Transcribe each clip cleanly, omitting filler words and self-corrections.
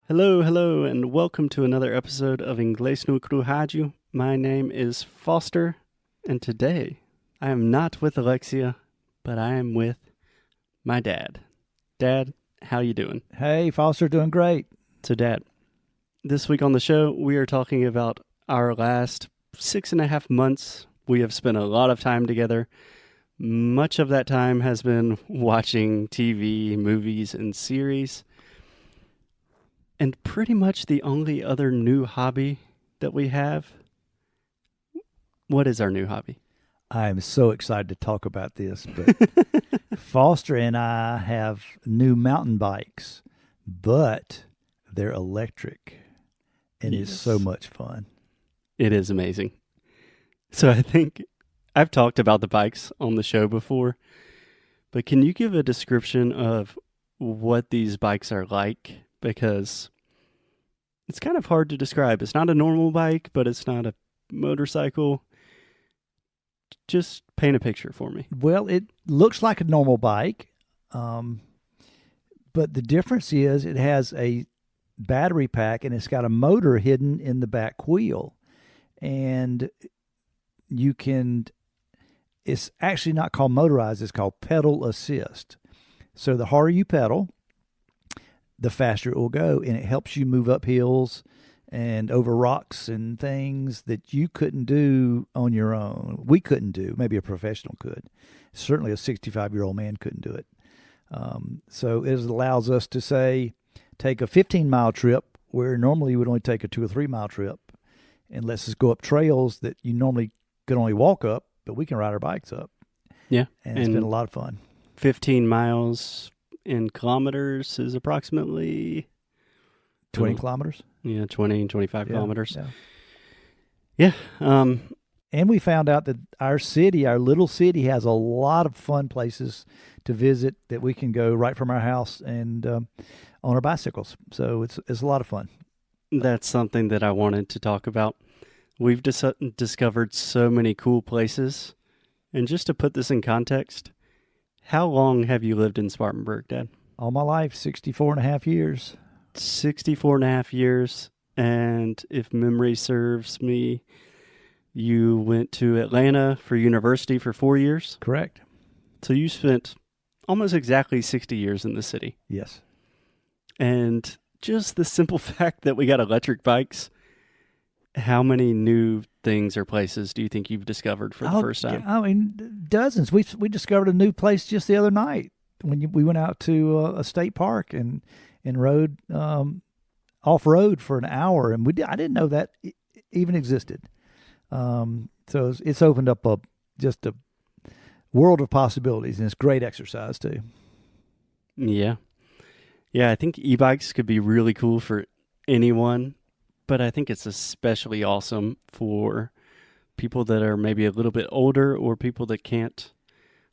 Hello, hello, and welcome to another episode of Inglês, sobre, Rádio. My name is Foster, and today I am not with Alexia, but I am with my dad. Dad, how you doing? Hey, Foster, doing great. So, Dad, this week on the show, we are talking about our last 6.5 months. We have spent a lot of time together. Much of that time has been watching TV, movies, and series. And pretty much the only other new hobby that we have. What is our new hobby? I am so excited to talk about this, but Foster and I have new mountain bikes, but they're electric, and it's so much fun. It is amazing. So I think I've talked about the bikes on the show before, but can you give a description of what these bikes are like? Because it's kind of hard to describe. It's not a normal bike, but it's not a motorcycle. Just paint a picture for me. Well, it looks like a normal bike, but the difference is it has a battery pack and it's got a motor hidden in the back wheel. And it's actually not called motorized, it's called pedal assist. So the harder you pedal, the faster it will go, and it helps you move up hills and over rocks and things that you couldn't do on your own. We couldn't do. Maybe a professional could. Certainly a 65-year-old man couldn't do it. So it allows us to, say, take a 15-mile trip where normally you would only take a 2 or 3 mile trip, and lets us go up trails that you normally could only walk up, but we can ride our bikes up. Yeah. And it's been a lot of fun. 15 miles in kilometers is approximately 20 kilometers? Yeah, 20, 25 kilometers. Yeah. Yeah. And we found out that our little city, has a lot of fun places to visit that we can go right from our house and on our bicycles. So it's a lot of fun. That's something that I wanted to talk about. We've discovered so many cool places. And just to put this in context, how long have you lived in Spartanburg, Dad? All my life, 64 and a half years. 64 and a half years. And if memory serves me, you went to Atlanta for university for 4 years? Correct. So you spent almost exactly 60 years in the city. Yes. And just the simple fact that we got electric bikes, how many new things or places do you think you've discovered for the first time? I mean, dozens. We discovered a new place just the other night when we went out to a state park and rode off-road for an hour. And I didn't know that even existed. So it's opened up just a world of possibilities, and it's great exercise too. Yeah. Yeah, I think e-bikes could be really cool for anyone, but I think it's especially awesome for people that are maybe a little bit older or people that can't.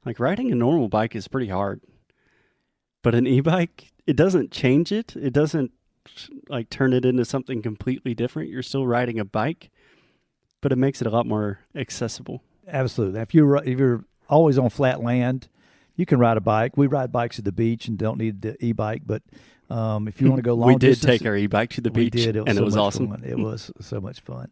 Like, riding a normal bike is pretty hard, but an e-bike, it doesn't change it. It doesn't like turn it into something completely different. You're still riding a bike, but it makes it a lot more accessible. Absolutely. If you're always on flat land, you can ride a bike. We ride bikes at the beach and don't need the e-bike, but if you want to go long distance. We did take our e-bike to the beach, and it was awesome. Fun. It was so much fun.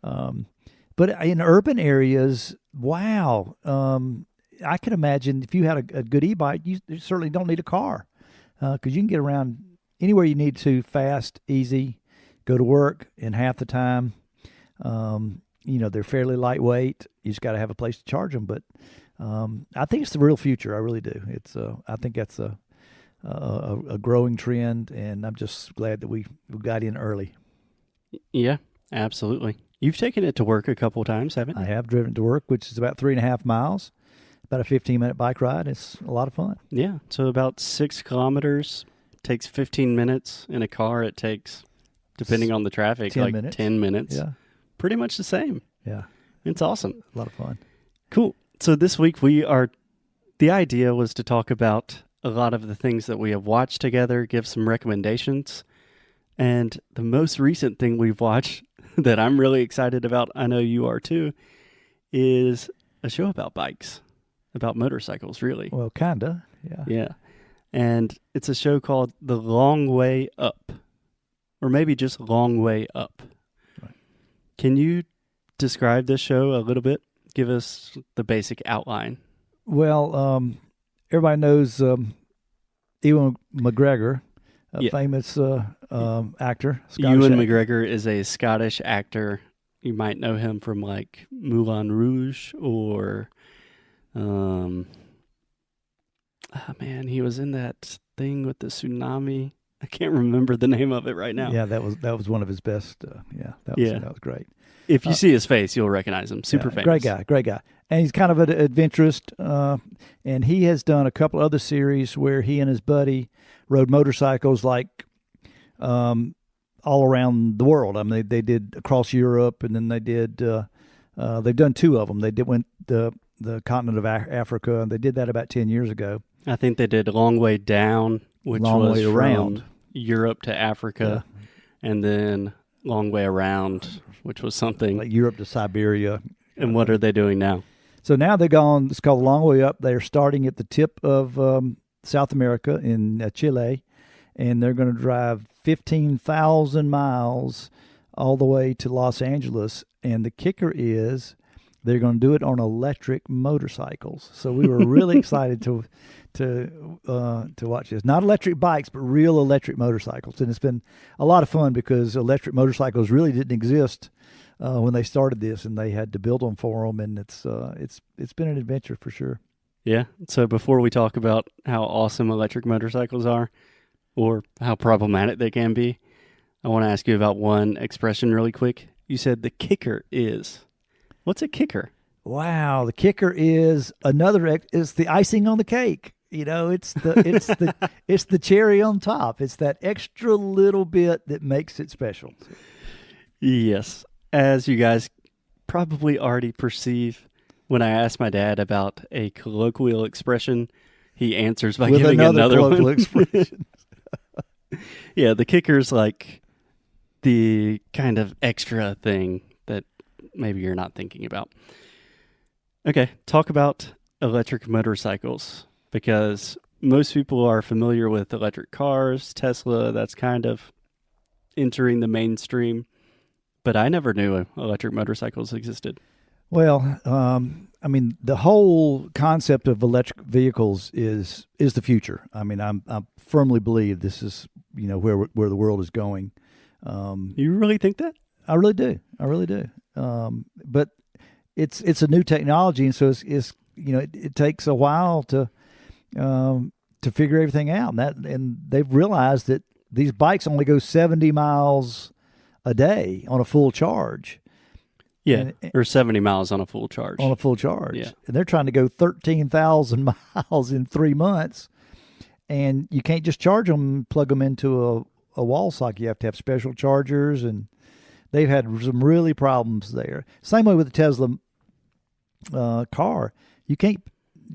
But in urban areas, wow, I can imagine if you had a good e-bike, you certainly don't need a car because you can get around anywhere you need to fast, easy, go to work in half the time. They're fairly lightweight. You just got to have a place to charge them. But I think it's the real future. I really do. I think that's a growing trend, and I'm just glad that we got in early. Yeah, absolutely. You've taken it to work a couple of times, haven't you? I have driven to work, which is about 3.5 miles, about a 15-minute bike ride. It's a lot of fun. Yeah, so about 6 kilometers takes 15 minutes. In a car, it takes, depending on the traffic, 10 like minutes. 10 minutes. Yeah. Pretty much the same. Yeah. It's awesome. A lot of fun. Cool. So this week the idea was to talk about a lot of the things that we have watched together, give some recommendations. And the most recent thing we've watched that I'm really excited about, I know you are too, is a show about bikes, about motorcycles, really. Well, kinda, yeah. Yeah. And it's a show called The Long Way Up. or maybe just long way up. Right. Can you describe this show a little bit? Give us the basic outline. Well, everybody knows Ewan McGregor, a famous actor. Ewan McGregor is a Scottish actor. You might know him from like Moulin Rouge or, he was in that thing with the tsunami. I can't remember the name of it right now. Yeah, that was one of his best. That was great. If you see his face, you'll recognize him. Super famous. Great guy. And he's kind of an adventurist, and he has done a couple other series where he and his buddy rode motorcycles like all around the world. I mean, they did across Europe, and then they did. They've done two of them. They went the continent of Africa, and they did that about 10 years ago. I think they did a long way down, which was from Europe to Africa, and then long way around, which was something like Europe to Siberia. And what are they doing now? So now they've gone. It's called a long way up. They're starting at the tip of South America in Chile, and they're going to drive 15,000 miles all the way to Los Angeles. And the kicker is they're going to do it on electric motorcycles. So we were really excited to watch this. Not electric bikes, but real electric motorcycles. And it's been a lot of fun because electric motorcycles really didn't exist when they started this, and they had to build them for them. And it's been an adventure for sure. Yeah. So before we talk about how awesome electric motorcycles are or how problematic they can be, I want to ask you about one expression really quick. You said the kicker is. What's a kicker? Wow, the kicker is it's the icing on the cake. You know, it's the cherry on top. It's that extra little bit that makes it special. Yes. As you guys probably already perceive, when I ask my dad about a colloquial expression, he answers by giving another colloquial expression. Yeah, the kicker's like the kind of extra thing that maybe you're not thinking about. Okay, talk about electric motorcycles, because most people are familiar with electric cars, Tesla, that's kind of entering the mainstream. But I never knew electric motorcycles existed. Well, I mean, the whole concept of electric vehicles is the future. I mean, I firmly believe this is, where the world is going. You really think that? I really do. But it's a new technology, and so it's it takes a while to figure everything out. And they've realized that these bikes only go 70 miles a day on a full charge. Yeah, or 70 miles on a full charge. On a full charge. Yeah. And they're trying to go 13,000 miles in 3 months. And you can't just charge them and plug them into a wall socket. You have to have special chargers, and they've had some really problems there. Same way with the Tesla car. You can't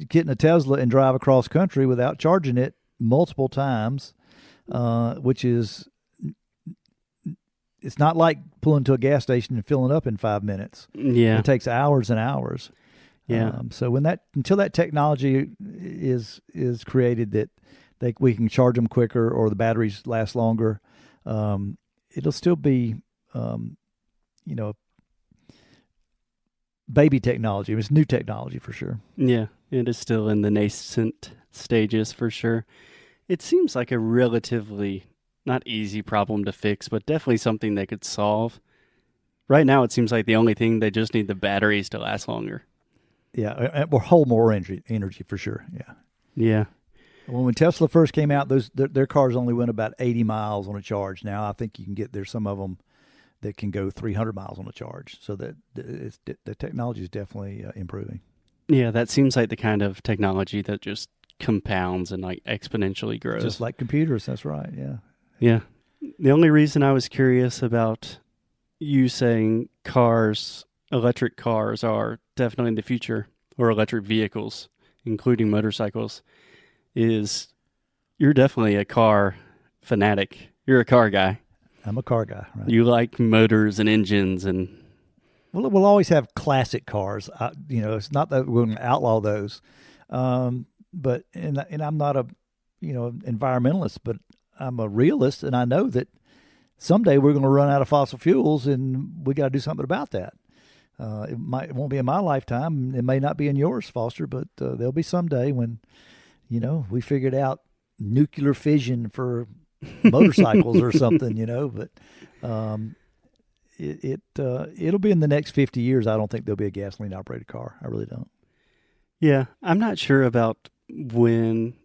get in a Tesla and drive across country without charging it multiple times, which is... It's not like pulling to a gas station and filling up in 5 minutes. Yeah. It takes hours and hours. Yeah. So until that technology is created that we can charge them quicker or the batteries last longer, it'll still be, baby technology. It's new technology for sure. Yeah. It is still in the nascent stages for sure. It seems like a relatively not easy problem to fix, but definitely something they could solve. Right now, it seems like the only thing, they just need the batteries to last longer. Yeah, or hold more energy for sure. Yeah. Yeah. When Tesla first came out, their cars only went about 80 miles on a charge. Now I think you can there's some of them that can go 300 miles on a charge. So that the technology is definitely improving. Yeah, that seems like the kind of technology that just compounds and like exponentially grows. Just like computers, that's right. Yeah. Yeah. The only reason I was curious about you saying electric cars are definitely in the future, or electric vehicles, including motorcycles, is you're definitely a car fanatic. You're a car guy. I'm a car guy. Right? You like motors and engines and... Well, we'll always have classic cars. It's not that we're going to outlaw those. But I'm not a, environmentalist, but I'm a realist, and I know that someday we're going to run out of fossil fuels, and we got to do something about that. It won't be in my lifetime. It may not be in yours, Foster, but there'll be someday when, we figured out nuclear fission for motorcycles or something, But it'll be in the next 50 years. I don't think there'll be a gasoline operated car. I really don't. Yeah, I'm not sure about when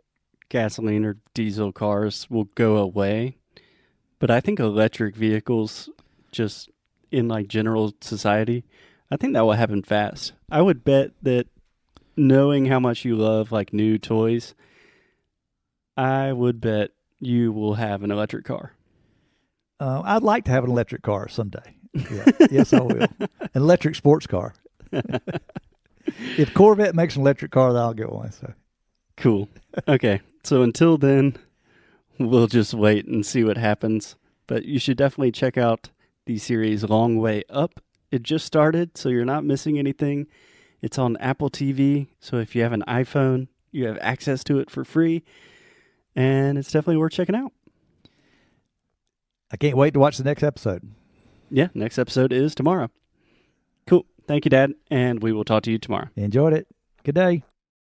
gasoline or diesel cars will go away, but I think electric vehicles, just in like general society, I think that will happen fast. I would bet that, knowing how much you love like new toys, I would bet you will have an electric car. I'd like to have an electric car someday. Yeah. Yes, I will. An electric sports car. If Corvette makes an electric car, then I'll get one. So. Cool. Okay. So until then, we'll just wait and see what happens. But you should definitely check out the series Long Way Up. It just started, so you're not missing anything. It's on Apple TV, so if you have an iPhone, you have access to it for free. And it's definitely worth checking out. I can't wait to watch the next episode. Yeah, next episode is tomorrow. Cool. Thank you, Dad, and we will talk to you tomorrow. Enjoyed it. Good day.